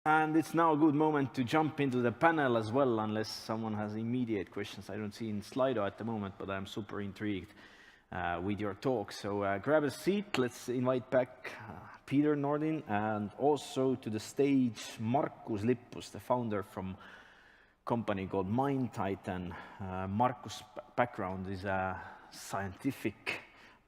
And it's now a good moment to jump into the panel as well, unless someone has immediate questions. I don't see in Slido at the moment, but I'm super intrigued with your talk. So grab a seat. Let's invite back Peter Nordin and also to the stage Markus Lippus, the founder from a company called MindTitan. Markus' background is a scientific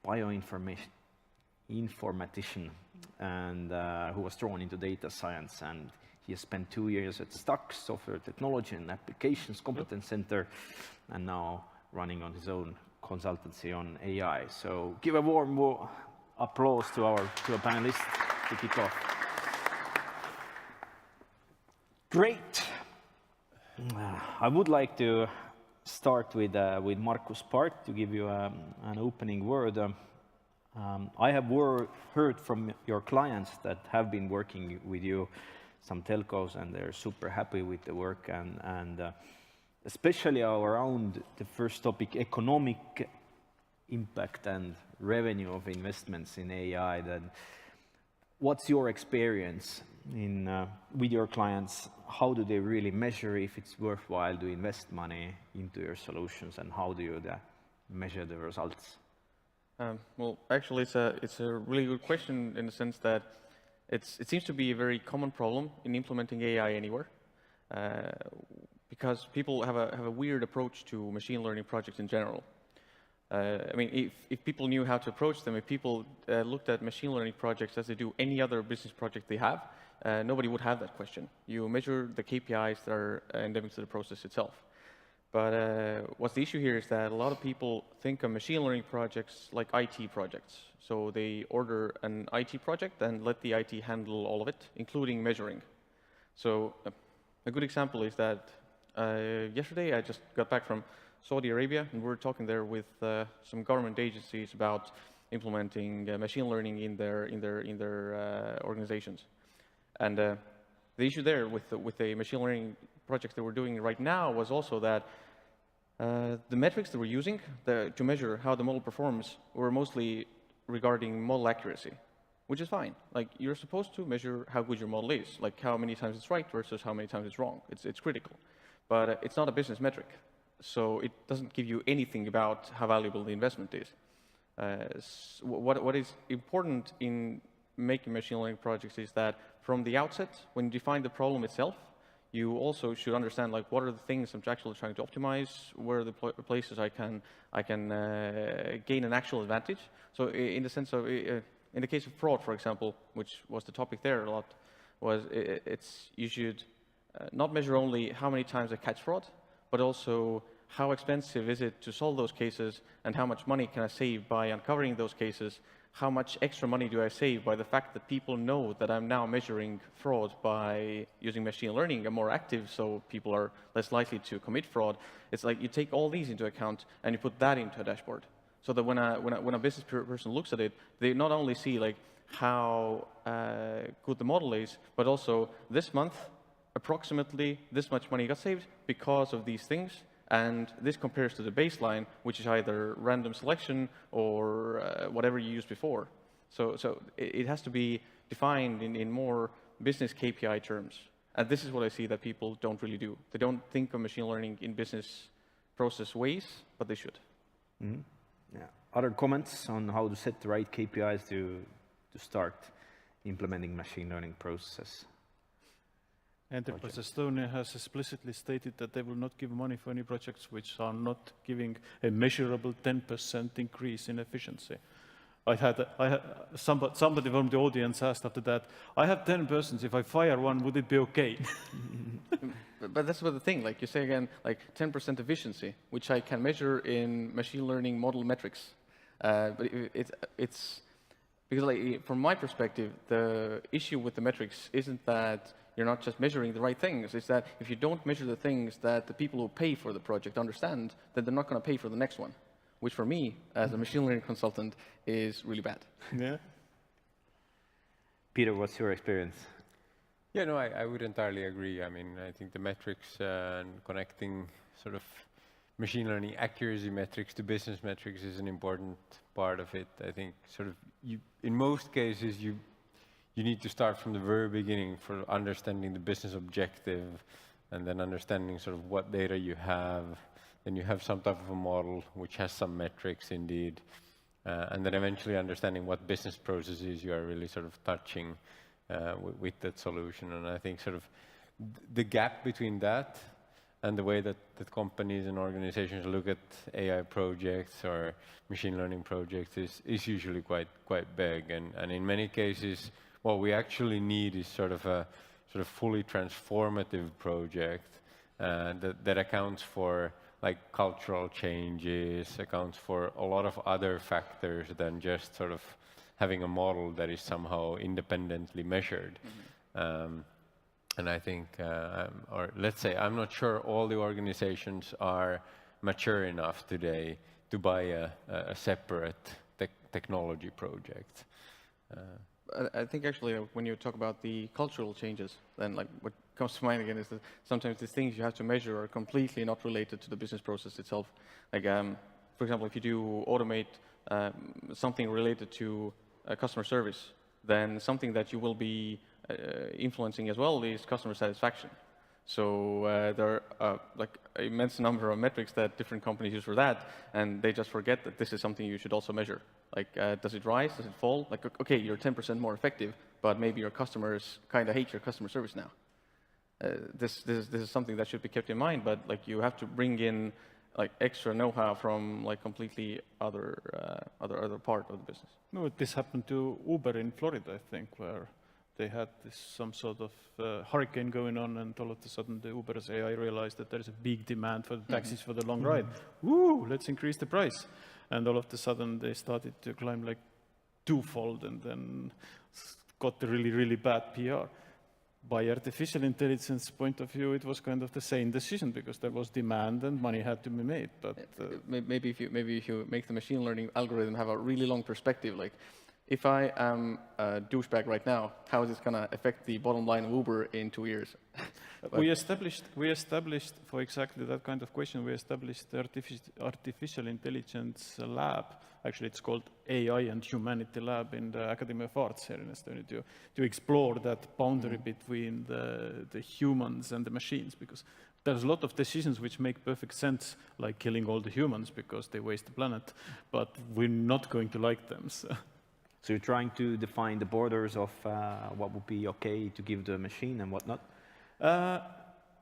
bioinformatician and who was drawn into data science, and he has spent 2 years at STUX, Software Technology and Applications Competence Center, and now running on his own consultancy on AI. So give a warm applause to our panelists to kick off. Great. I would like to start with Markus' part to give you an opening word. I have heard from your clients that have been working with you, some telcos, and they're super happy with the work, and especially around the first topic, economic impact and revenue of investments in AI. Then what's your experience with your clients? How do they really measure if it's worthwhile to invest money into your solutions, and how do you measure the results? Well, actually, it's a really good question in the sense that it seems to be a very common problem in implementing AI anywhere, because people have a weird approach to machine learning projects in general. I mean, if people knew how to approach them, if people looked at machine learning projects as they do any other business project they have, nobody would have that question. You measure the KPIs that are endemic to the process itself. But what's the issue here is that a lot of people think of machine learning projects like IT projects. So they order an IT project and let the IT handle all of it, including measuring. So a good example is that yesterday I just got back from Saudi Arabia, and we were talking there with some government agencies about implementing machine learning in their organizations. And the issue there with the machine learning projects that we're doing right now was also that the metrics that we're using to measure how the model performs were mostly regarding model accuracy, which is fine. Like, you're supposed to measure how good your model is, like how many times it's right versus how many times it's wrong. It's critical, but it's not a business metric, so it doesn't give you anything about how valuable the investment is. What is important in making machine learning projects is that from the outset, when you define the problem itself, you also should understand, like, what are the things I'm actually trying to optimize, where are the places I can gain an actual advantage. So in the sense of, in the case of fraud, for example, which was the topic there a lot, was you should not measure only how many times I catch fraud, but also how expensive is it to solve those cases, and how much money can I save by uncovering those cases. How much extra money do I save by the fact that people know that I'm now measuring fraud by using machine learning? I'm more active, so people are less likely to commit fraud. It's like you take all these into account and you put that into a dashboard, so that when a business person looks at it, they not only see like how good the model is, but also this month approximately this much money got saved because of these things. And this compares to the baseline, which is either random selection or whatever you used before. So it has to be defined in more business KPI terms. And this is what I see that people don't really do. They don't think of machine learning in business process ways, but they should. Mm-hmm. Yeah. Other comments on how to set the right KPIs to start implementing machine learning processes? Enterprise Estonia has explicitly stated that they will not give money for any projects which are not giving a measurable 10% increase in efficiency. Somebody from the audience asked after that, I have 10 persons, if I fire one, would it be okay? But that's what the thing, like you say again, like 10% efficiency, which I can measure in machine learning model metrics. But it's because, like, from my perspective, the issue with the metrics isn't that you're not just measuring the right things. It's that if you don't measure the things that the people who pay for the project understand, then they're not going to pay for the next one, which for me, as a machine learning consultant, is really bad. Yeah. Peter, what's your experience? Yeah, no, I would entirely agree. I mean, I think the metrics and connecting sort of machine learning accuracy metrics to business metrics is an important part of it. I think sort of in most cases, you you need to start from the very beginning for understanding the business objective, and then understanding sort of what data you have. Then you have some type of a model which has some metrics indeed, and then eventually understanding what business processes you are really sort of touching with that solution. And I think sort of the gap between that and the way that companies and organizations look at AI projects or machine learning projects is usually quite big. And in many cases, what we actually need is sort of a fully transformative project that accounts for like cultural changes, accounts for a lot of other factors than just sort of having a model that is somehow independently measured. And I think, or let's say, I'm not sure all the organizations are mature enough today to buy a separate technology project. I think actually when you talk about the cultural changes, then like what comes to mind again is that sometimes the things you have to measure are completely not related to the business process itself. Like, for example, if you do automate something related to customer service, then something that you will be influencing as well is customer satisfaction. So there are like an immense number of metrics that different companies use for that, and they just forget that this is something you should also measure. Like, does it rise? Does it fall? Like, okay, you're 10% more effective, but maybe your customers kind of hate your customer service now. This is something that should be kept in mind, but like you have to bring in like extra know-how from like completely other part of the business. No, this happened to Uber in Florida, I think, where they had some sort of hurricane going on, and all of a sudden the Uber's AI realized that there's a big demand for the taxis for the long ride. Woo, let's increase the price. And all of a sudden they started to climb like twofold, and then got the really, really bad PR. By artificial intelligence point of view, it was kind of the same decision because there was demand and money had to be made. But maybe if you make the machine learning algorithm have a really long perspective, like if I am a douchebag right now, how is this going to affect the bottom line of Uber in 2 years? we established for exactly that kind of question, we established the artificial intelligence lab. Actually, it's called AI and Humanity Lab in the Academy of Arts here in Estonia to explore that boundary between the humans and the machines, because there's a lot of decisions which make perfect sense, like killing all the humans because they waste the planet, but we're not going to like them. So you're trying to define the borders of what would be okay to give the machine and what not?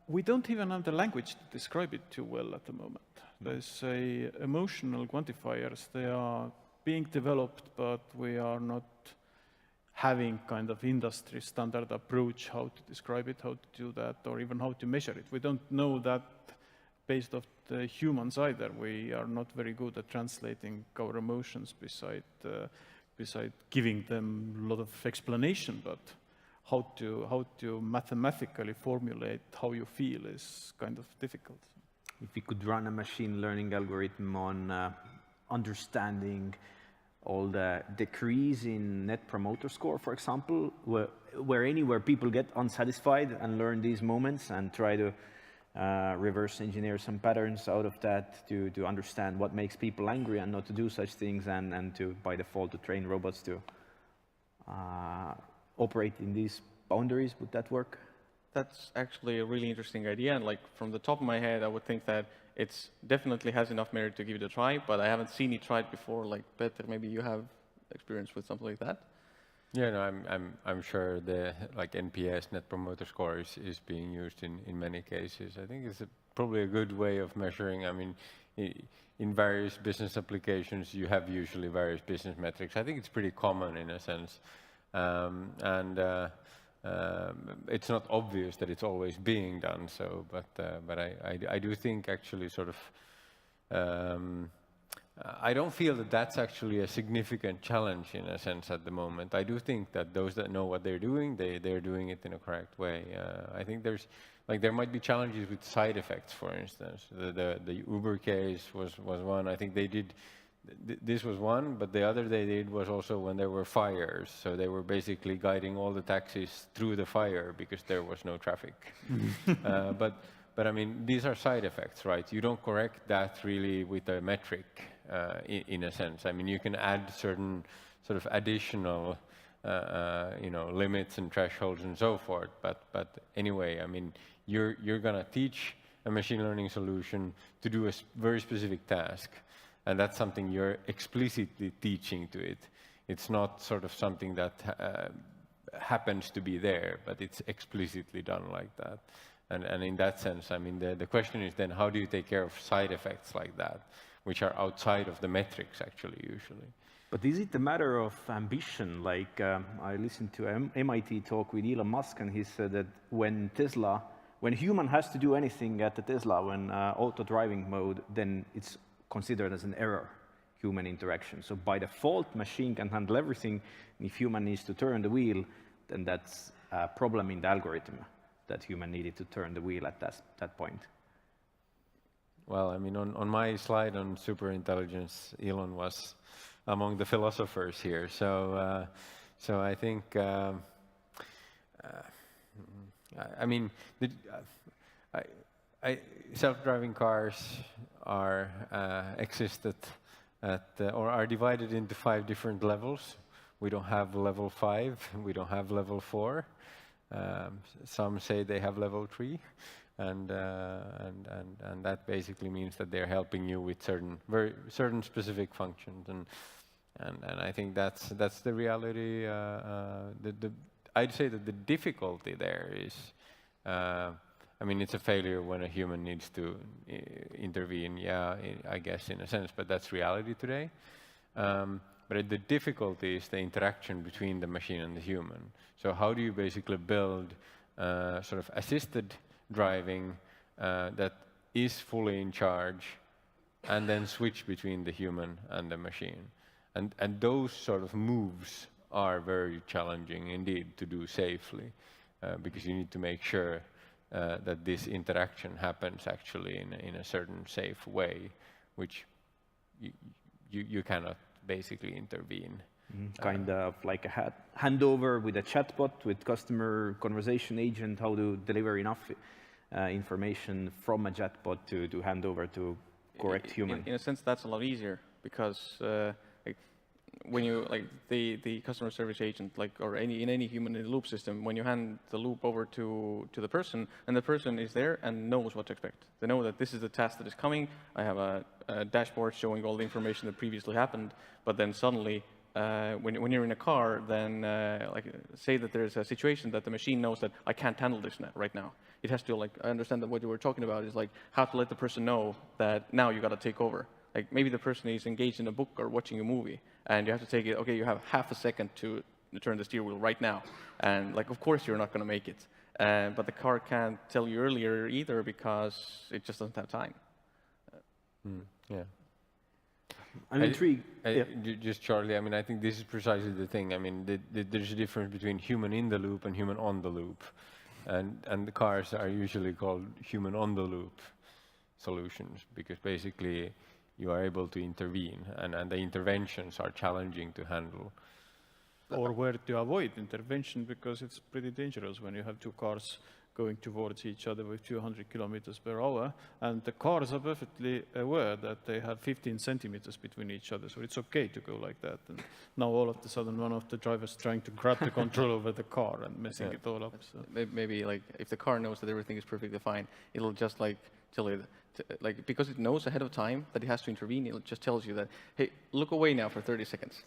We don't even have the language to describe it too well at the moment. There's emotional quantifiers. They are being developed, but we are not having kind of industry standard approach how to describe it, how to do that, or even how to measure it. We don't know that based off the humans either. We are not very good at translating our emotions beside giving them a lot of explanation, but how to mathematically formulate how you feel is kind of difficult. If you could run a machine learning algorithm on understanding all the decrease in net promoter score, for example, where people get unsatisfied and learn these moments and try to reverse engineer some patterns out of that to understand what makes people angry and not to do such things, and to, by default, to train robots to operate in these boundaries, would that work? That's actually a really interesting idea, and like from the top of my head, I would think that it's definitely has enough merit to give it a try, but I haven't seen it tried before. Like, Peter, maybe you have experience with something like that? Yeah, no, I'm sure the like NPS, Net Promoter Score, is being used in many cases. I think it's probably a good way of measuring. I mean, in various business applications, you have usually various business metrics. I think it's pretty common in a sense, and it's not obvious that it's always being done. So, but I do think actually sort of. I don't feel that that's actually a significant challenge in a sense at the moment. I do think that those that know what they're doing, they're doing it in a correct way. I think there might be challenges with side effects, for instance. The Uber case was one. I think they did, this was one, but the other they did was also when there were fires. So they were basically guiding all the taxis through the fire because there was no traffic. But I mean, these are side effects, right? You don't correct that really with a metric in a sense. I mean, you can add certain sort of additional limits and thresholds and so forth. But anyway, I mean, you're gonna teach a machine learning solution to do a very specific task, and that's something you're explicitly teaching to it. It's not sort of something that happens to be there, but it's explicitly done like that. And in that sense, I mean, the question is then, how do you take care of side effects like that, which are outside of the metrics, actually, usually? But is it a matter of ambition? Like, I listened to an MIT talk with Elon Musk, and he said that when human has to do anything at the Tesla, when auto-driving mode, then it's considered as an error, human interaction. So by default, machine can handle everything. If human needs to turn the wheel, then that's a problem in the algorithm, that human needed to turn the wheel at that point. Well, I mean, on my slide on superintelligence, Elon was among the philosophers here. So I think, I mean, self-driving cars are existed or are divided into 5 different levels. We don't have level 5. We don't have level 4. Some say they have level 3. And that basically means that they're helping you with certain specific functions, and I think that's the reality. I'd say that the difficulty there is, I mean, it's a failure when a human needs to intervene. Yeah, I guess in a sense, but that's reality today. But the difficulty is the interaction between the machine and the human. So how do you basically build sort of assisted driving that is fully in charge, and then switch between the human and the machine? And those sort of moves are very challenging indeed to do safely, because you need to make sure that this interaction happens actually in a certain safe way, which you cannot basically intervene. Kind of like a handover with a chatbot, with customer conversation agent, how to deliver enough information from a chatbot to hand over to correct human. In a sense, that's a lot easier, because when you the customer service agent, or in any human in the loop system, when you hand the loop over to the person, and the person is there and knows what to expect. They know that this is the task that is coming. I have a dashboard showing all the information that previously happened, but then suddenly when you're in a car, then say that there's a situation that the machine knows that I can't handle this right now. It has to, I understand that what you were talking about is how to let the person know that now you got to take over. Maybe the person is engaged in a book or watching a movie, and you have to take it, okay, you have half a second to turn the steering wheel right now. And of course you're not going to make it. But the car can't tell you earlier either, because it just doesn't have time. Yeah. I'm intrigued. Just Charlie, I mean, I think this is precisely the thing. I mean, there's a difference between human in the loop and human on the loop. And the cars are usually called human on the loop solutions, because basically you are able to intervene, and the interventions are challenging to handle. Or where to avoid intervention, because it's pretty dangerous when you have 2 cars going towards each other with 200 kilometers per hour, and the cars are perfectly aware that they have 15 centimeters between each other, so it's okay to go like that. And now all of a sudden one of the drivers trying to grab the control over the car and messing it all up. So. Maybe if the car knows that everything is perfectly fine, it'll just tell you, because it knows ahead of time that it has to intervene, it just tells you that, hey, look away now for 30 seconds.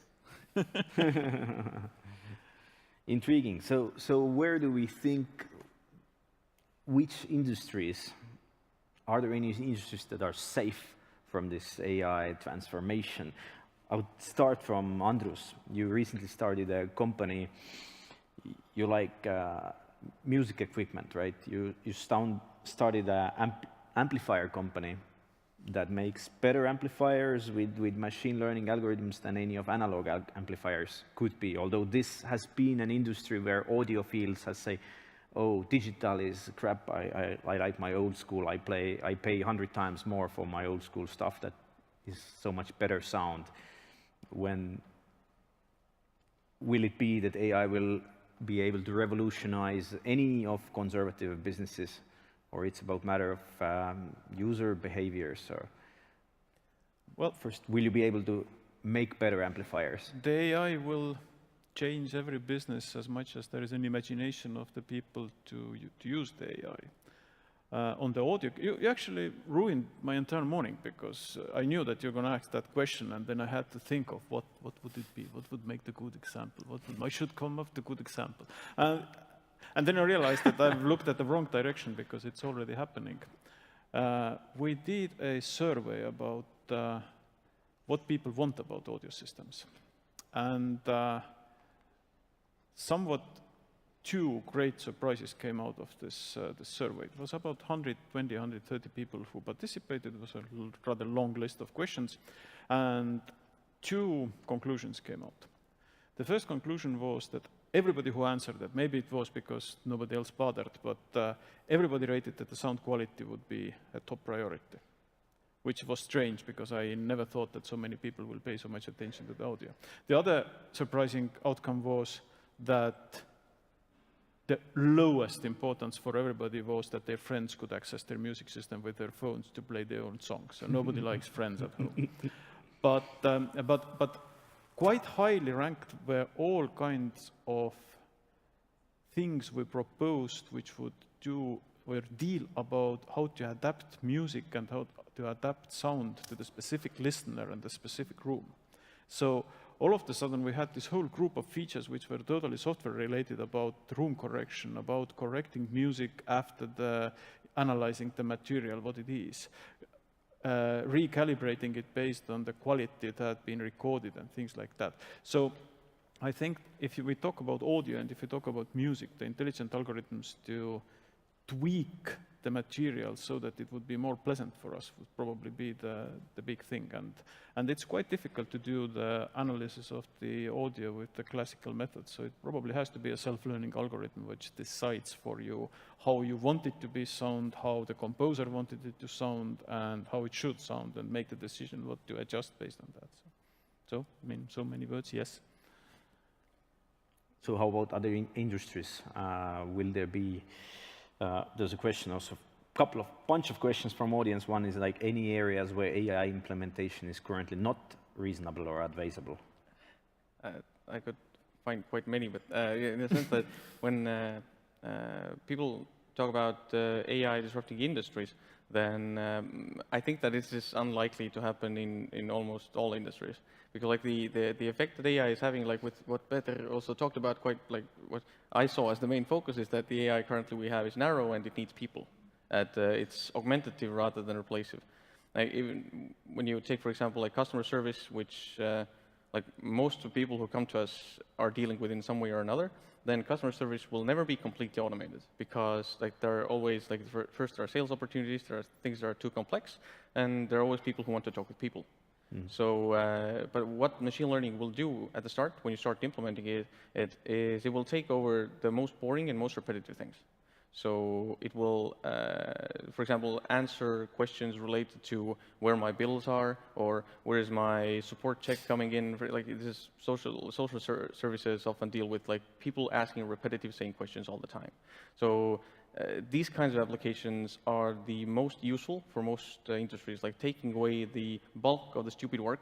Intriguing. So where do we think, which industries, are there any industries that are safe from this AI transformation? I would start from Andrus. You recently started a company, you like music equipment, right? You started an amplifier company that makes better amplifiers with machine learning algorithms than any of analog amplifiers could be. Although this has been an industry where audiophiles has say, oh, digital is crap, I like my old school, I pay 100 times more for my old school stuff that is so much better sound. When will it be that AI will be able to revolutionize any of conservative businesses? Or it's about matter of user behaviors? Or well, first, will you be able to make better amplifiers? The AI will change every business as much as there is an imagination of the people to use the AI. On the audio, you actually ruined my entire morning because I knew that you're going to ask that question, and then I had to think of what would it be, what would make the good example, I should come up with the good example. And then I realized that I've looked at the wrong direction because it's already happening. We did a survey about what people want about audio systems. And somewhat two great surprises came out of this survey. It was about 120, 130 people who participated. It was a rather long list of questions. And two conclusions came out. The first conclusion was that everybody who answered that, maybe it was because nobody else bothered, but everybody rated that the sound quality would be a top priority, which was strange because I never thought that so many people will pay so much attention to the audio. The other surprising outcome was that the lowest importance for everybody was that their friends could access their music system with their phones to play their own songs. So nobody likes friends at home. But quite highly ranked were all kinds of things we proposed which would deal about how to adapt music and how to adapt sound to the specific listener and the specific room. So all of a sudden we had this whole group of features which were totally software related about room correction, about correcting music after analyzing the material, what it is, recalibrating it based on the quality that had been recorded and things like that. So I think if we talk about audio and if we talk about music, the intelligent algorithms to tweak the material so that it would be more pleasant for us would probably be the big thing. And it's quite difficult to do the analysis of the audio with the classical method. So it probably has to be a self-learning algorithm which decides for you how you want it to be sound, how the composer wanted it to sound, and how it should sound, and make the decision what to adjust based on that. So I mean, so many words, yes. So how about other industries? Will there be, there's a question also, bunch of questions from audience. One is like any areas where AI implementation is currently not reasonable or advisable? I could find quite many, but in the sense that when people talk about AI disrupting industries, then I think that it is unlikely to happen in almost all industries. Because like the effect that AI is having, like with what Peter also talked about, quite like what I saw as the main focus is that the AI currently we have is narrow and it needs people. It's augmentative rather than replacive. Like even when you take, for example, like customer service, which like most of the people who come to us are dealing with in some way or another, then customer service will never be completely automated because like there are always like first there are sales opportunities, there are things that are too complex, and there are always people who want to talk with people. So, but what machine learning will do at the start, when you start implementing it, is it will take over the most boring and most repetitive things. So it will, for example, answer questions related to where my bills are or where is my support check coming in. Like this social services often deal with like people asking repetitive same questions all the time. So these kinds of applications are the most useful for most industries, like taking away the bulk of the stupid work,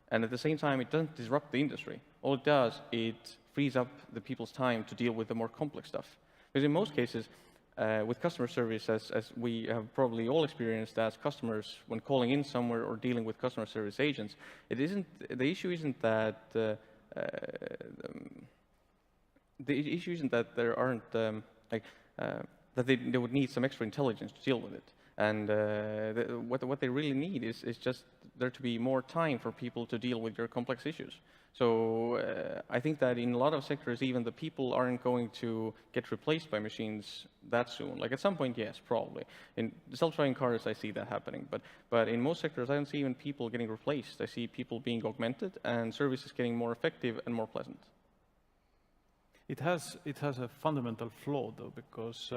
and at the same time, it doesn't disrupt the industry. All it does, it frees up the people's time to deal with the more complex stuff. Because in most cases, with customer service, as we have probably all experienced as customers when calling in somewhere or dealing with customer service agents, the issue isn't that there aren't that they would need some extra intelligence to deal with it. And what they really need is just there to be more time for people to deal with their complex issues. So I think that in a lot of sectors, even the people aren't going to get replaced by machines that soon. Like at some point, yes, probably. In self-driving cars, I see that happening. But in most sectors, I don't see even people getting replaced. I see people being augmented and services getting more effective and more pleasant. It has a fundamental flaw, though, because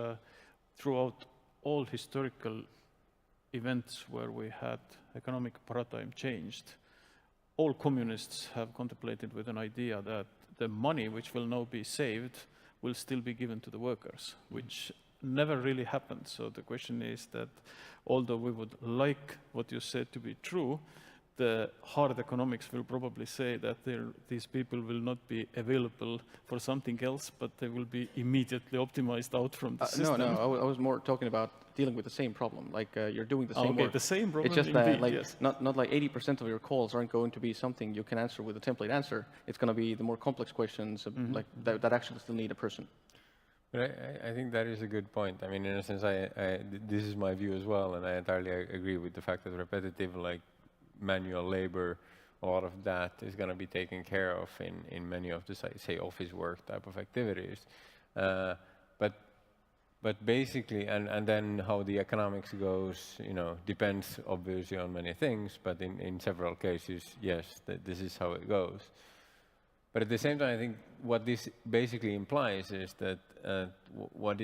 throughout all historical events where we had economic paradigm changed, all communists have contemplated with an idea that the money which will now be saved will still be given to the workers, which never really happened. So the question is that although we would like what you said to be true, the hard economics will probably say that these people will not be available for something else, but they will be immediately optimized out from the system. No, I was more talking about dealing with the same problem. Like you're doing the same work. The same problem. It's just that indeed, like yes. not like 80% of your calls aren't going to be something you can answer with a template answer. It's going to be the more complex questions like that actually still need a person. But I think that is a good point. I mean, in a sense, this is my view as well, and I entirely agree with the fact that repetitive, like manual labor, a lot of that is going to be taken care of in many of the, say, office work type of activities. But basically, and then how the economics goes, depends obviously on many things, but in several cases, yes, this is how it goes. But at the same time, I think what this basically implies is that what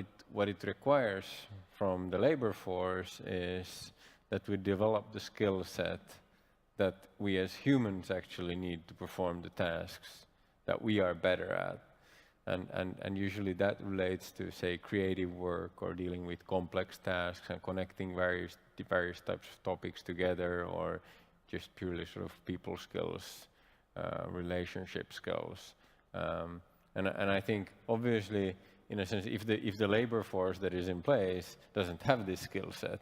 it requires from the labor force is that we develop the skill set that we as humans actually need to perform the tasks that we are better at. And usually that relates to, say, creative work or dealing with complex tasks and connecting various types of topics together, or just purely sort of people skills, relationship skills. And I think obviously, in a sense, if the labor force that is in place doesn't have this skill set,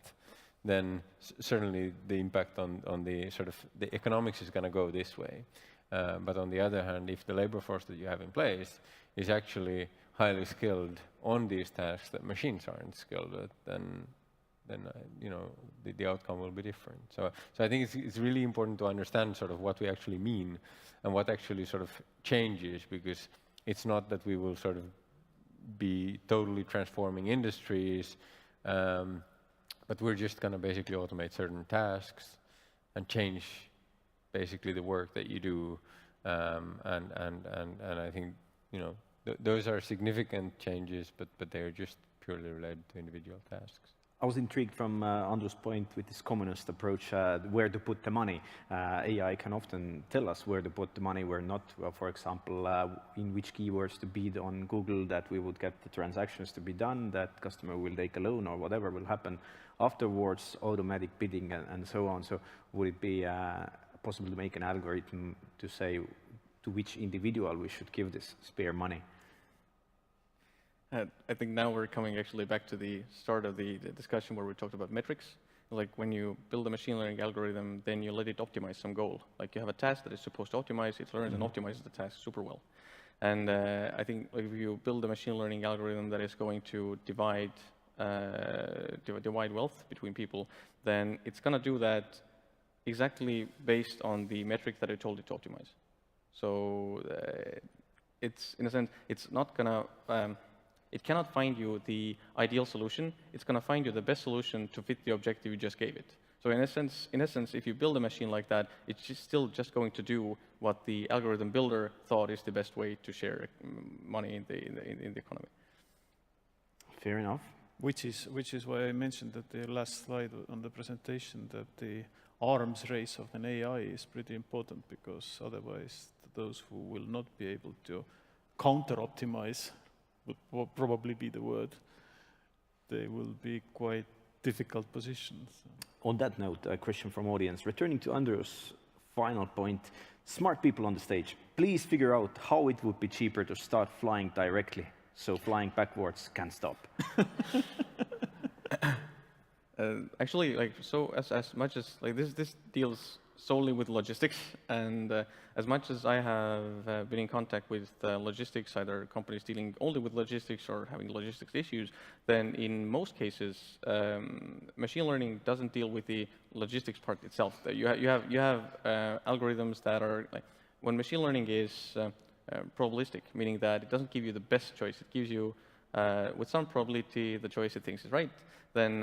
then certainly the impact on the sort of the economics is going to go this way. But on the other hand, if the labor force that you have in place is actually highly skilled on these tasks that machines aren't skilled at, then the outcome will be different. So I think it's really important to understand sort of what we actually mean and what actually sort of changes, because it's not that we will sort of be totally transforming industries, but we're just going to basically automate certain tasks and change basically the work that you do, and I think those are significant changes, but they are just purely related to individual tasks. I was intrigued from Andrus' point with this communist approach, where to put the money. AI can often tell us where to put the money, where not. For example, in which keywords to bid on Google that we would get the transactions to be done, that customer will take a loan or whatever will happen afterwards, automatic bidding and so on. So would it be possible to make an algorithm to say to which individual we should give this spare money? I think now we're coming actually back to the start of the discussion where we talked about metrics. Like when you build a machine learning algorithm, then you let it optimize some goal. Like you have a task that is supposed to optimize, it learns and optimizes the task super well. And I think if you build a machine learning algorithm that is going to divide wealth between people, then it's going to do that exactly based on the metric that I told it to optimize. So it's, in a sense, it's not going to... it cannot find you the ideal solution. It's going to find you the best solution to fit the objective you just gave it. So in essence, if you build a machine like that, it's still just going to do what the algorithm builder thought is the best way to share money in the economy. Fair enough. Which is why I mentioned at the last slide on the presentation that the arms race of an AI is pretty important, because otherwise those who will not be able to counter-optimize would probably be the word. They will be quite difficult positions. On that note, a question from audience. Returning to Andrus' final point, smart people on the stage, please figure out how it would be cheaper to start flying directly, so flying backwards can stop. Actually, like, so as much as like this deals solely with logistics, and as much as I have been in contact with logistics, either companies dealing only with logistics or having logistics issues, then in most cases, machine learning doesn't deal with the logistics part itself. You have algorithms that are like, when machine learning is probabilistic, meaning that it doesn't give you the best choice. It gives you, with some probability, the choice it thinks is right. Then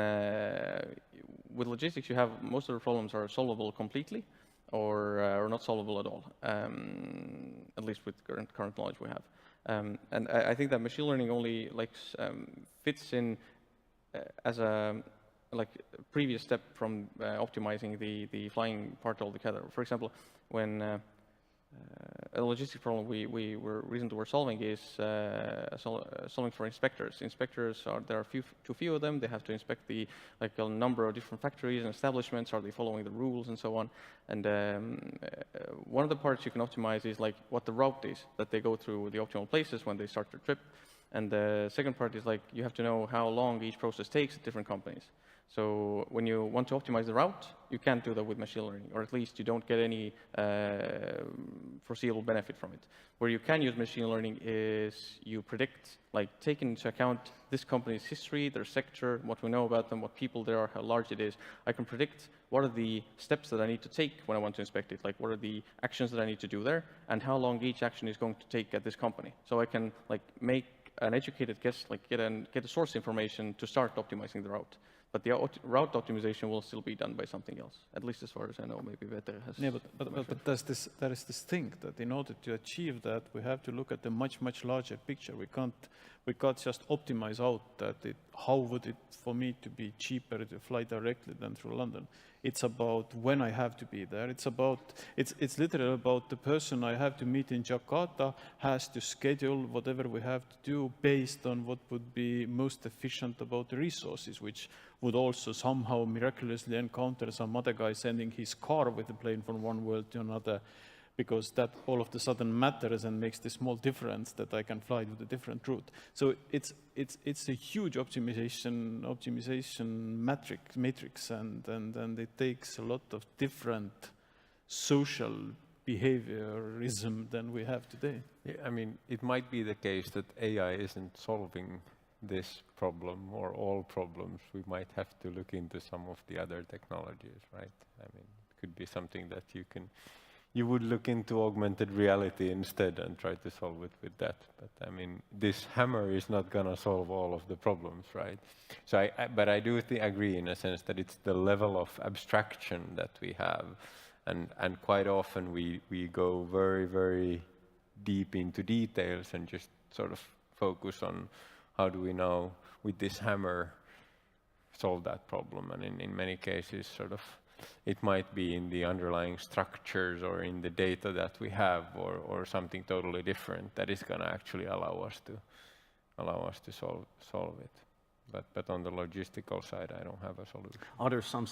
with logistics, you have most of the problems are solvable completely, or not solvable at all, at least with current knowledge we have. And I think that machine learning only fits in as a previous step from optimizing the flying part altogether. For example, when a logistic problem we were recently solving is solving for inspectors. Inspectors there are too few of them. They have to inspect a number of different factories and establishments. Are they following the rules and so on? And one of the parts you can optimize is like what the route is that they go through the optimal places when they start their trip. And the second part is like you have to know how long each process takes at different companies. So when you want to optimize the route, you can't do that with machine learning, or at least you don't get any foreseeable benefit from it. Where you can use machine learning is you predict, like taking into account this company's history, their sector, what we know about them, what people there are, how large it is. I can predict what are the steps that I need to take when I want to inspect it, like what are the actions that I need to do there, and how long each action is going to take at this company. So I can like make an educated guess, like get the source information to start optimizing the route. But the route optimization will still be done by something else, at least as far as I know. Maybe Veter has. Yeah, but there is this thing that in order to achieve that, we have to look at the much larger picture. We can't just optimize out that how would it for me to be cheaper to fly directly than through London. It's about when I have to be there. It's literally about the person I have to meet in Jakarta has to schedule whatever we have to do based on what would be most efficient about the resources, which would also somehow miraculously encounter some other guy sending his car with the plane from one world to another, because that all of a sudden matters and makes the small difference that I can fly with a different route. So it's a huge optimization matrix, and it takes a lot of different social behaviorism than we have today. Yeah, I mean, it might be the case that AI isn't solving this problem or all problems. We might have to look into some of the other technologies, right? I mean, it could be something that you would look into augmented reality instead and try to solve it with that. But I mean, this hammer is not gonna solve all of the problems, right? So but I do agree in a sense that it's the level of abstraction that we have. And quite often we go very, very deep into details and just sort of focus on how do we now, with this hammer, solve that problem. And in many cases, sort of, it might be in the underlying structures or in the data that we have, or something totally different that is going to actually allow us to solve it. But on the logistical side, I don't have a solution. Are there some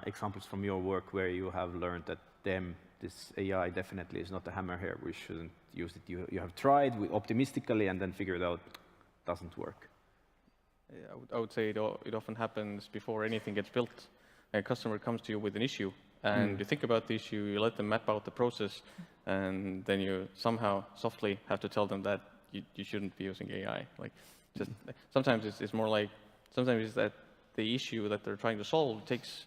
examples from your work where you have learned that this AI definitely is not a hammer here, we shouldn't use it? You have tried optimistically and then figured out it doesn't work? Yeah, I would say it often happens before anything gets built. A customer comes to you with an issue, and you think about the issue, you let them map out the process, and then you somehow softly have to tell them that you shouldn't be using AI. Like, just sometimes it's more like, sometimes it's that the issue that they're trying to solve takes,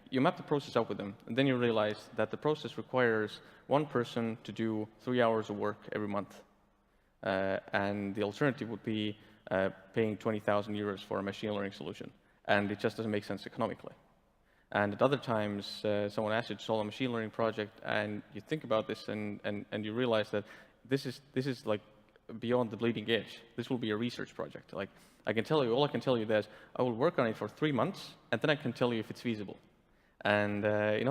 you map the process out with them, and then you realize that the process requires one person to do 3 hours of work every month. And the alternative would be paying 20,000 euros for a machine learning solution. And it just doesn't make sense economically. And at other times, someone asks you to solve a machine learning project, and you think about this, and you realize that this is like beyond the bleeding edge. This will be a research project. Like, all I can tell you is I will work on it for 3 months, and then I can tell you if it's feasible. And it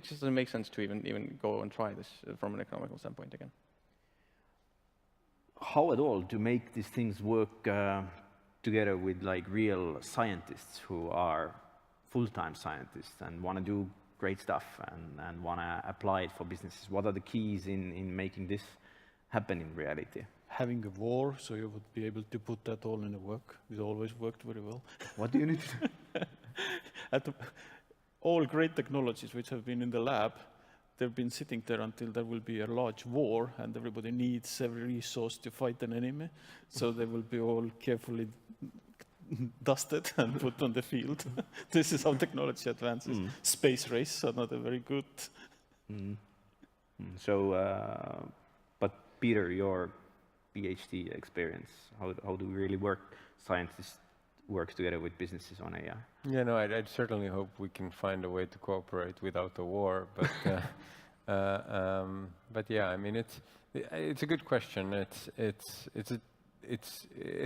just doesn't make sense to even go and try this from an economical standpoint again. How at all to make these things work together with like real scientists who are full-time scientists and want to do great stuff and want to apply it for businesses? What are the keys in making this happen in reality? Having a war, so you would be able to put that all in the work. It always worked very well. What do you need to do? All great technologies which have been in the lab, they've been sitting there until there will be a large war and everybody needs every resource to fight an enemy. So they will be all carefully dusted and put on the field. This is how technology advances. Space race are not a very good... So, but Peter, your PhD experience, how do we really work, scientists work together with businesses on AI? Yeah, no, I'd certainly hope we can find a way to cooperate without a war. But yeah, I mean, it's a good question. It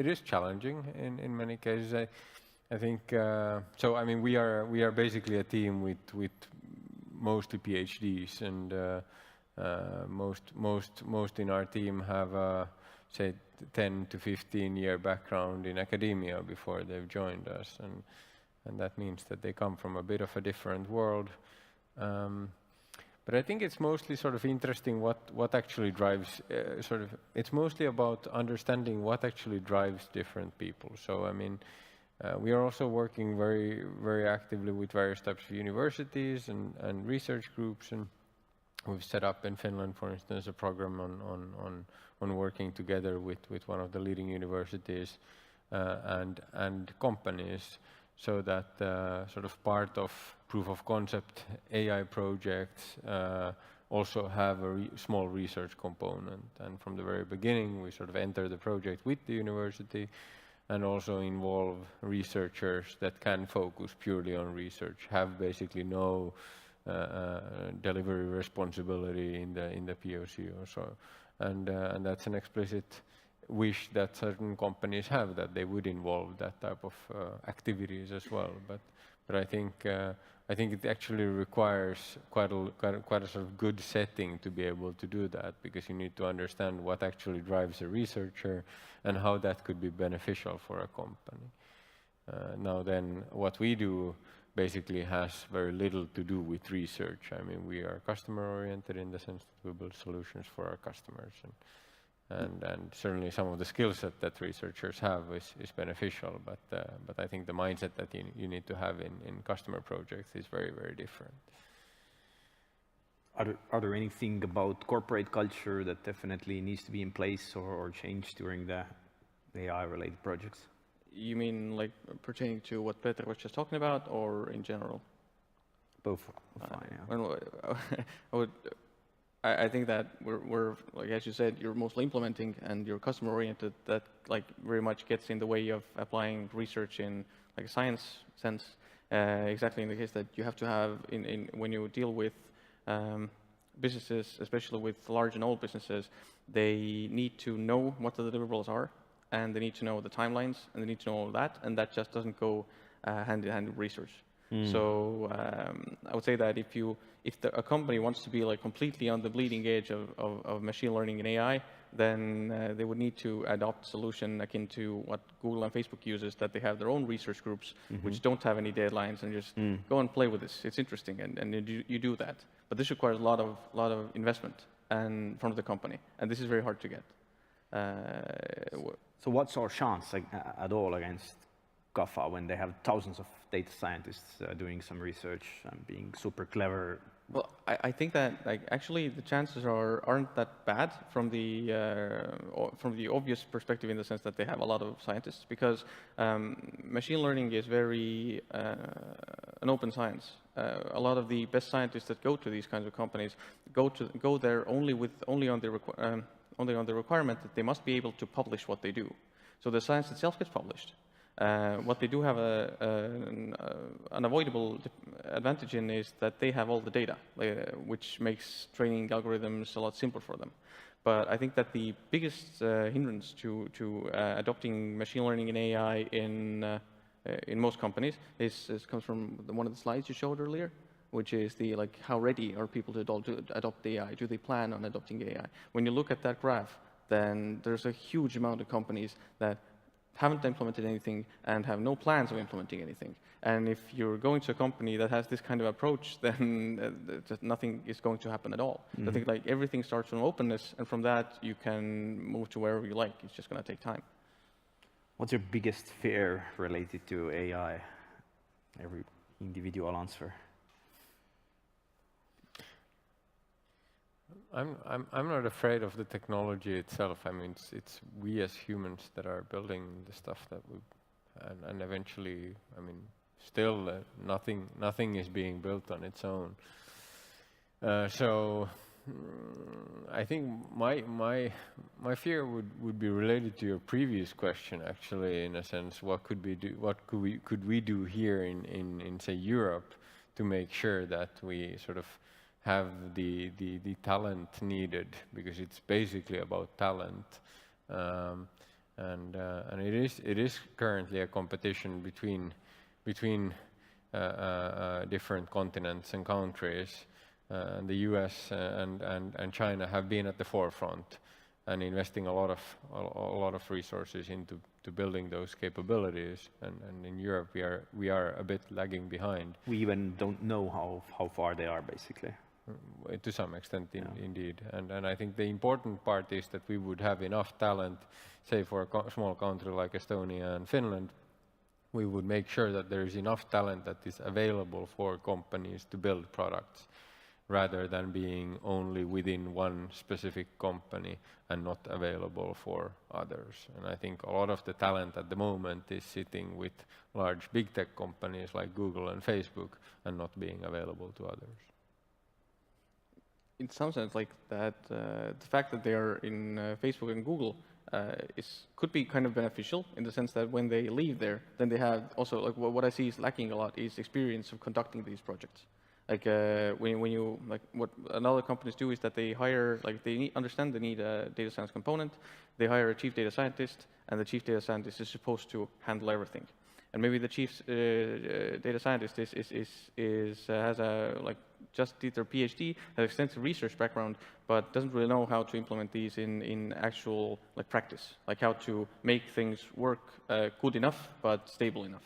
is challenging in many cases. I think so. I mean, we are basically a team with mostly PhDs, and most in our team have say 10 to 15-year background in academia before they've joined us, and that means that they come from a bit of a different world. But I think it's mostly sort of interesting what actually drives, it's mostly about understanding what actually drives different people. So, I mean, we are also working very, very actively with various types of universities and research groups, and we've set up in Finland, for instance, a program on working together with one of the leading universities and companies, so that sort of part of proof of concept AI projects also have a small research component. And from the very beginning, we sort of enter the project with the university and also involve researchers that can focus purely on research, have basically no delivery responsibility in the POC or so. And that's an explicit wish that certain companies have, that they would involve that type of activities as well. But I think it actually requires quite a sort of good setting to be able to do that, because you need to understand what actually drives a researcher and how that could be beneficial for a company. Now then, what we do basically has very little to do with research. I mean, we are customer-oriented in the sense that we build solutions for our customers, and certainly some of the skill set that researchers have is beneficial, but I think the mindset that you need to have in customer projects is very, very different. Are there anything about corporate culture that definitely needs to be in place or changed during the AI-related projects? You mean like pertaining to what Peter was just talking about, or in general? Both. Fine, yeah. I think that we're like, as you said, you're mostly implementing and you're customer oriented. That like very much gets in the way of applying research in like a science sense. Exactly in the case that you have to have in when you deal with businesses, especially with large and old businesses, they need to know what the deliverables are, and they need to know the timelines, and they need to know all that, and that just doesn't go hand in hand with research. So I would say that if a company wants to be like completely on the bleeding edge of machine learning and AI, then they would need to adopt a solution akin to what Google and Facebook uses, that they have their own research groups, which don't have any deadlines, and just go and play with this. It's interesting, and you do that. But this requires a lot of investment and from the company, and this is very hard to get. So what's our chance at all against GAFA when they have thousands of data scientists doing some research and being super clever? Well, I think that like actually the chances aren't that bad from the obvious perspective, in the sense that they have a lot of scientists, because machine learning is very an open science. A lot of the best scientists that go to these kinds of companies go there only on the requirement that they must be able to publish what they do. So the science itself gets published. What they do have an unavoidable advantage in is that they have all the data, which makes training algorithms a lot simpler for them. But I think that the biggest hindrance to adopting machine learning and AI in most companies comes from one of the slides you showed earlier, which is how ready are people to adopt AI? Do they plan on adopting AI? When you look at that graph, then there's a huge amount of companies that haven't implemented anything and have no plans of implementing anything. And if you're going to a company that has this kind of approach, then nothing is going to happen at all. I think everything starts from openness, and from that you can move to wherever you like. It's just going to take time. What's your biggest fear related to AI? Every individual answer. I'm not afraid of the technology itself. I mean, it's we as humans that are building the stuff that we, and eventually, I mean, still nothing is being built on its own. So I think my fear would be related to your previous question, actually, in a sense. What could we do here in say Europe to make sure that we sort of have the talent needed, because it's basically about talent, and it is currently a competition between different continents and countries, and the US and China have been at the forefront and investing a lot of resources into building those capabilities. And in Europe, we are a bit lagging behind. We even don't know how far they are, basically. To some extent, indeed. And I think the important part is that we would have enough talent, say for a small country like Estonia and Finland, we would make sure that there is enough talent that is available for companies to build products, rather than being only within one specific company and not available for others. And I think a lot of the talent at the moment is sitting with large big tech companies like Google and Facebook and not being available to others. In some sense, like that, the fact that they are in Facebook and Google could be kind of beneficial in the sense that when they leave there, then they have also, like what I see is lacking a lot is experience of conducting these projects. Like when you, like what other companies do is that they hire, like they understand they need a data science component, they hire a chief data scientist, and the chief data scientist is supposed to handle everything. And maybe the chief data scientist has a, like, just did their PhD, has extensive research background, but doesn't really know how to implement these in actual, like, practice, like how to make things work good enough but stable enough.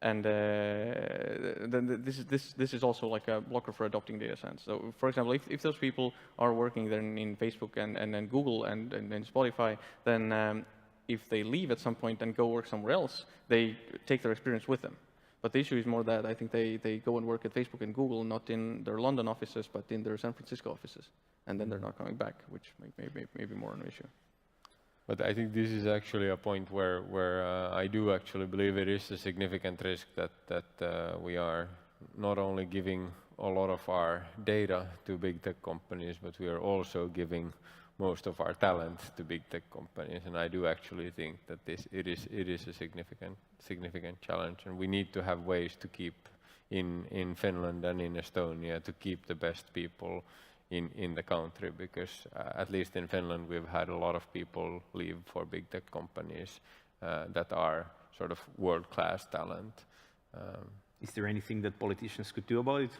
And then this is also like a blocker for adopting data science. So, for example, if those people are working then in Facebook and then Google and Spotify, then if they leave at some point and go work somewhere else, they take their experience with them. But the issue is more that I think they go and work at Facebook and Google, not in their London offices, but in their San Francisco offices. And then they're not coming back, which may be more an issue. But I think this is actually a point where I do actually believe it is a significant risk that we are not only giving a lot of our data to big tech companies, but we are also giving most of our talent to big tech companies. And I do actually think that it is a significant challenge, and we need to have ways to keep in Finland and in Estonia to keep the best people in the country, because at least in Finland we've had a lot of people leave for big tech companies that are sort of world-class talent. Is there anything that politicians could do about it?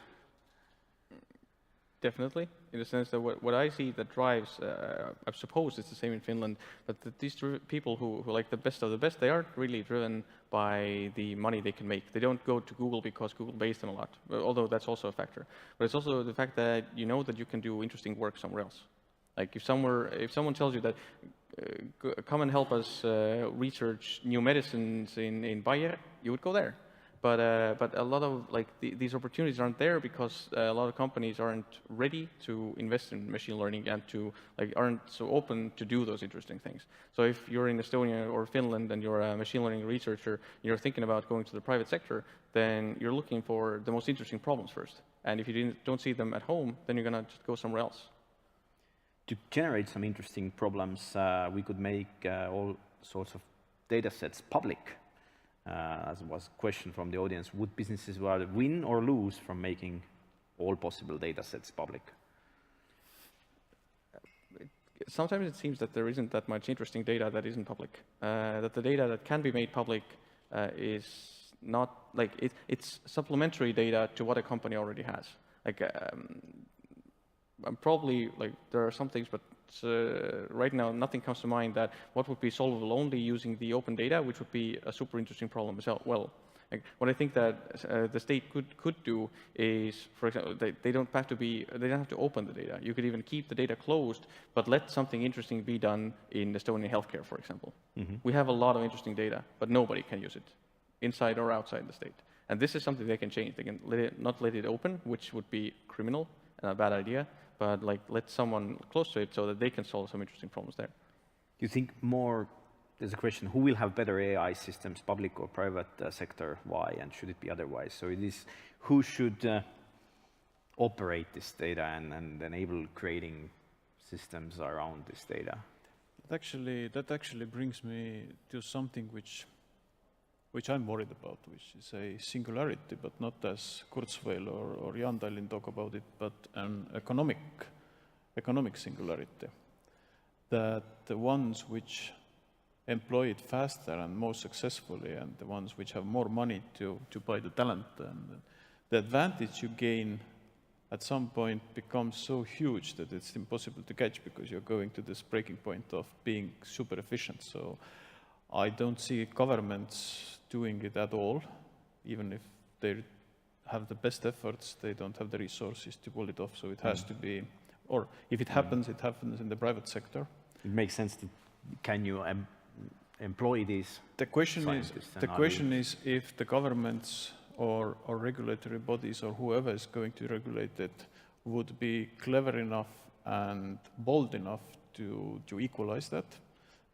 Definitely, in the sense that what I see that drives, I suppose it's the same in Finland, but that these people who like the best of the best, they aren't really driven by the money they can make. They don't go to Google because Google pays them a lot, although that's also a factor. But it's also the fact that you know that you can do interesting work somewhere else. Like if someone tells you that, come and help us research new medicines in Bayer, you would go there. But a lot of these opportunities aren't there because a lot of companies aren't ready to invest in machine learning and aren't so open to do those interesting things. So if you're in Estonia or Finland and you're a machine learning researcher and you're thinking about going to the private sector, then you're looking for the most interesting problems first. And if you don't see them at home, then you're gonna just go somewhere else. To generate some interesting problems, we could make all sorts of data sets public. As was a question from the audience, would businesses rather win or lose from making all possible data sets public? Sometimes it seems that there isn't that much interesting data that isn't public. That the data that can be made public is not, it's supplementary data to what a company already has. I'm probably, there are some things, but right now nothing comes to mind that what would be solvable only using the open data, which would be a super interesting problem as well. What I think that the state could do is, for example, they don't have to open the data. You could even keep the data closed, but let something interesting be done in Estonian healthcare, for example. Mm-hmm. We have a lot of interesting data, but nobody can use it, inside or outside the state. And this is something they can change. They can not let it open, which would be criminal and a bad idea, but let someone close to it so that they can solve some interesting problems there. You think more, there's a question, who will have better AI systems, public or private sector, why, and should it be otherwise? So it is, who should operate this data and enable creating systems around this data? That actually brings me to something which I'm worried about, which is a singularity, but not as Kurzweil or Jan Tallinn talk about it, but an economic singularity. That the ones which employ it faster and more successfully, and the ones which have more money to buy the talent, and the advantage you gain at some point becomes so huge that it's impossible to catch because you're going to this breaking point of being super efficient. So I don't see governments doing it at all, even if they have the best efforts, they don't have the resources to pull it off. So it has to be, or if it happens in the private sector. It makes sense to, can you employ these The question scientists is if the governments or regulatory bodies or whoever is going to regulate it would be clever enough and bold enough to equalize that,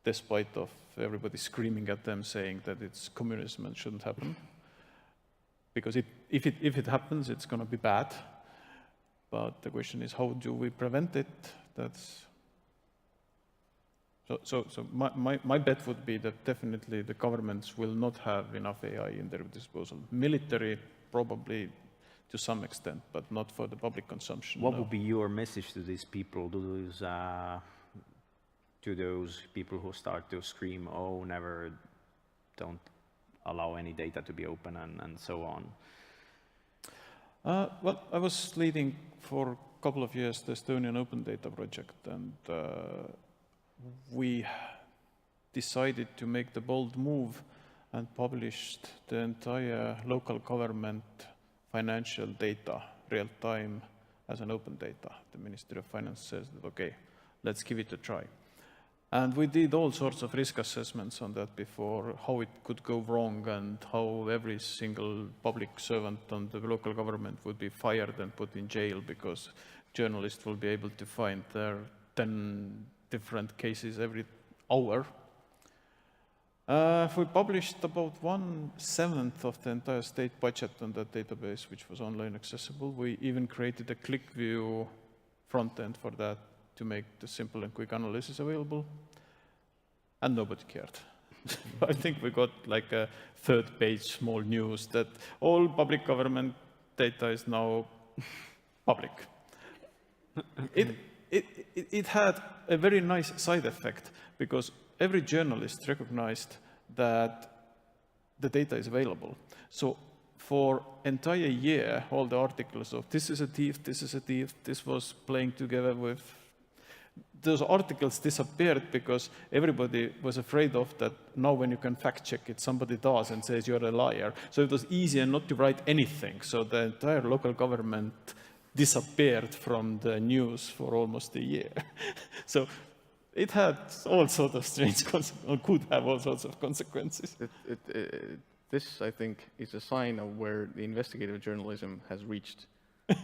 despite of everybody screaming at them saying that it's communism and shouldn't happen. Because if it happens, it's going to be bad. But the question is, how do we prevent it? That's so my bet would be that definitely the governments will not have enough AI in their disposal. Military, probably to some extent, but not for the public consumption. What would be your message to these people, to those people who start to scream, oh, never, don't allow any data to be open and so on? Well, I was leading for a couple of years the Estonian Open Data project, and we decided to make the bold move and published the entire local government financial data real-time as an open data. The Ministry of Finance says that, okay, let's give it a try. And we did all sorts of risk assessments on that before, how it could go wrong and how every single public servant on the local government would be fired and put in jail because journalists will be able to find their 10 different cases every hour. We published about 1/7 of the entire state budget on that database, which was online accessible. We even created a click view front end for that to make the simple and quick analysis available, and nobody cared. I think we got like a 3rd-page small news that all public government data is now public. It had a very nice side effect because every journalist recognized that the data is available. So for entire year, all the articles of this is a thief, this is a thief, this was playing together with, those articles disappeared because everybody was afraid of that now when you can fact check it, somebody does and says you're a liar. So it was easier not to write anything. So the entire local government disappeared from the news for almost a year. So it had all sorts of strange consequences, or could have all sorts of consequences. This, I think, is a sign of where the investigative journalism has reached.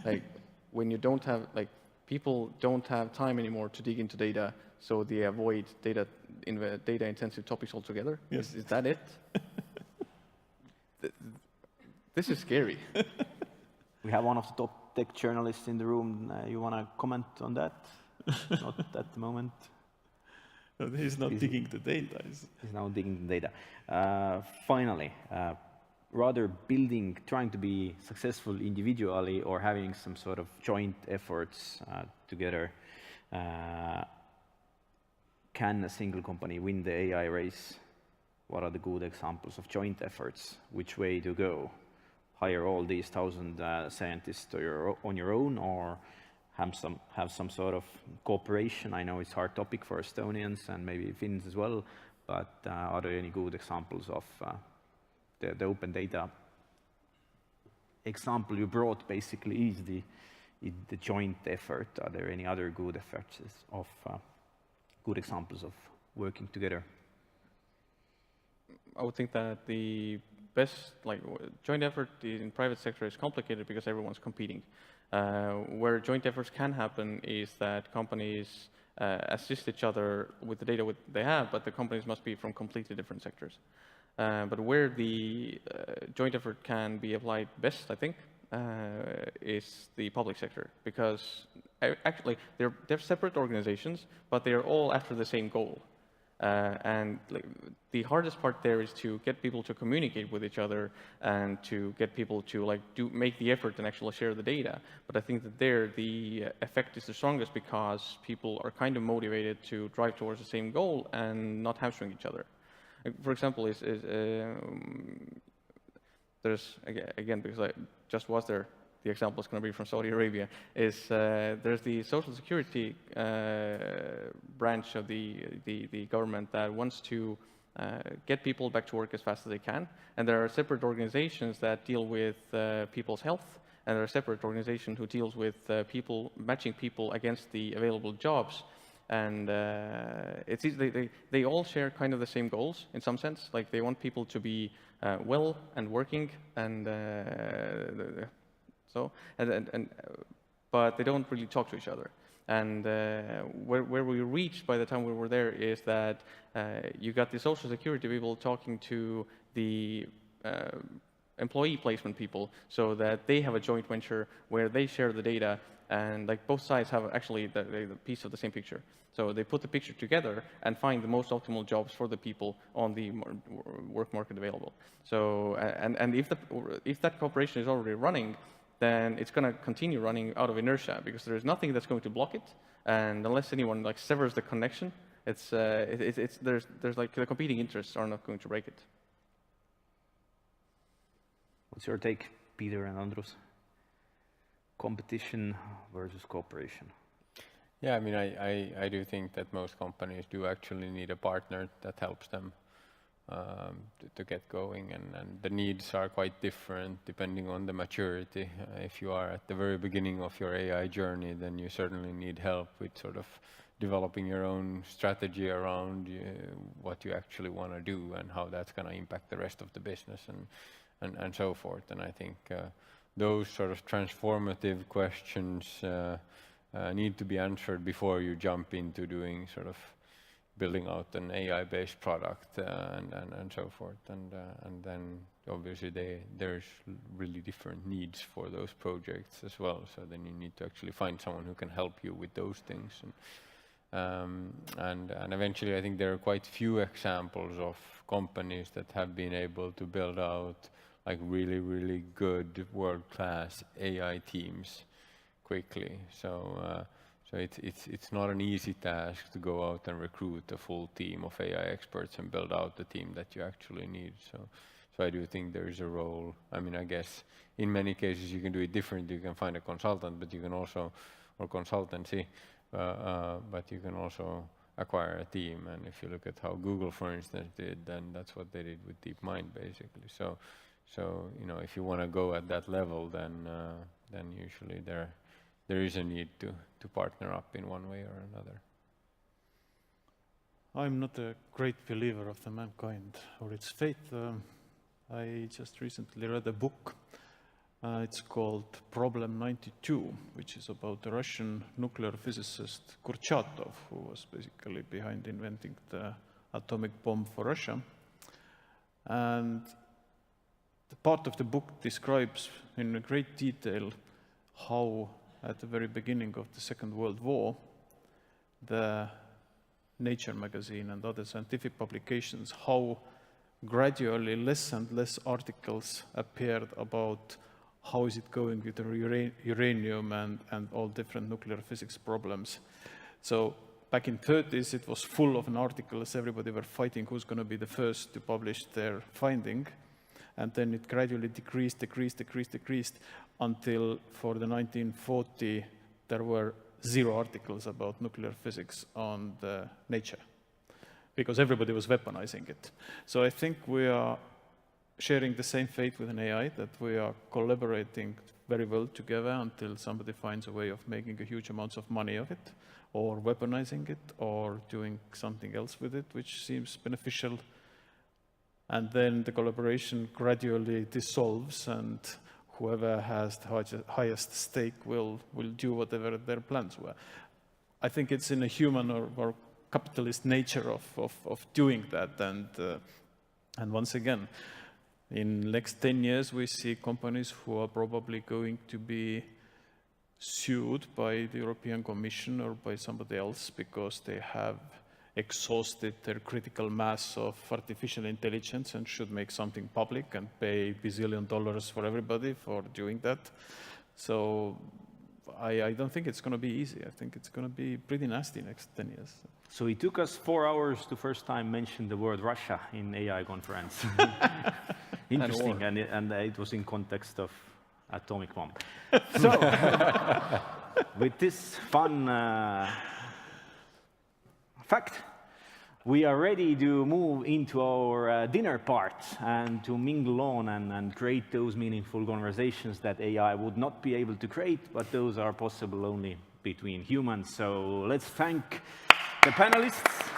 Like, when you don't have, like, people don't have time anymore to dig into data, so they avoid data-intensive topics altogether. Yes. Is that it? This is scary. We have one of the top tech journalists in the room. You want to comment on that? Not at the moment. No, he's not digging the data. He's now digging the data. Finally, rather trying to be successful individually or having some sort of joint efforts together, can a single company win the AI race? What are the good examples of joint efforts? Which way to go? Hire all these 1,000 scientists on your own, or have some sort of cooperation? I know it's a hard topic for Estonians and maybe Finns as well, but are there any good examples of the open data example you brought? Basically is the joint effort. Are there any other good efforts of good examples of working together? I would think that the best, like, joint effort in private sector is complicated because everyone's competing. Where joint efforts can happen is that companies assist each other with the data they have, but the companies must be from completely different sectors. But where the joint effort can be applied best, I think, is the public sector, because actually they're separate organizations, but they are all after the same goal. And like, the hardest part there is to get people to communicate with each other and to get people to make the effort and actually share the data. But I think that there the effect is the strongest because people are kind of motivated to drive towards the same goal and not hamstring each other. For example, there's again, because I just was there the example is going to be from Saudi Arabia, is there's the social security branch of the government that wants to get people back to work as fast as they can. And there are separate organizations that deal with people's health, and there are separate organizations who deals with matching people against the available jobs. And it's easy, they all share kind of the same goals in some sense. Like they want people to be well and working, and but they don't really talk to each other. And where we reached by the time we were there is that you got the social security people talking to the employee placement people, so that they have a joint venture where they share the data, and like both sides have actually the piece of the same picture. So they put the picture together and find the most optimal jobs for the people on the work market available. So and if that cooperation is already running, then it's going to continue running out of inertia, because there is nothing that's going to block it, and unless anyone like severs the connection, there's like the competing interests are not going to break it. What's your take, Peter and Andrus? Competition versus cooperation. Yeah, I mean, I do think that most companies do actually need a partner that helps them to get going, and the needs are quite different depending on the maturity. If you are at the very beginning of your AI journey, then you certainly need help with sort of developing your own strategy around what you actually want to do and how that's going to impact the rest of the business and so forth. And I think those sort of transformative questions need to be answered before you jump into doing sort of building out an AI-based product and so forth. And then obviously there's really different needs for those projects as well. So then you need to actually find someone who can help you with those things. And eventually I think there are quite few examples of companies that have been able to build out like really, really good world-class AI teams quickly. So it's not an easy task to go out and recruit a full team of AI experts and build out the team that you actually need. So I do think there is a role. I mean, I guess in many cases you can do it different. You can find a consultant, but you can also, or consultancy, but you can also acquire a team. And if you look at how Google, for instance, did, then that's what they did with DeepMind, basically. So you know, if you want to go at that level, then usually there is a need to partner up in one way or another. I'm not a great believer of the mankind or its fate. I just recently read a book. It's called Problem 92, which is about the Russian nuclear physicist Kurchatov, who was basically behind inventing the atomic bomb for Russia. And the part of the book describes in great detail how at the very beginning of the Second World War, the Nature magazine and other scientific publications, how gradually less and less articles appeared about how is it going with the uranium and all different nuclear physics problems. So back in 30s, it was full of articles. Everybody were fighting who's going to be the first to publish their finding. And then it gradually decreased until for the 1940, there were 0 articles about nuclear physics on the Nature, because everybody was weaponizing it. So I think we are sharing the same fate with an AI, that we are collaborating very well together until somebody finds a way of making a huge amounts of money of it, or weaponizing it, or doing something else with it, which seems beneficial. And then the collaboration gradually dissolves, and whoever has the highest stake will do whatever their plans were. I think it's in a human or capitalist nature of doing that. And once again, in next 10 years, we see companies who are probably going to be sued by the European Commission or by somebody else because they have exhausted their critical mass of artificial intelligence and should make something public and pay $bazillion for everybody for doing that. So I don't think it's going to be easy. I think it's going to be pretty nasty next 10 years. So it took us 4 hours to first time mention the word Russia in AI conference. Interesting, and it was in context of atomic bomb. So, with this fun fact, we are ready to move into our dinner part and to mingle on and create those meaningful conversations that AI would not be able to create, but those are possible only between humans. So let's thank the panelists.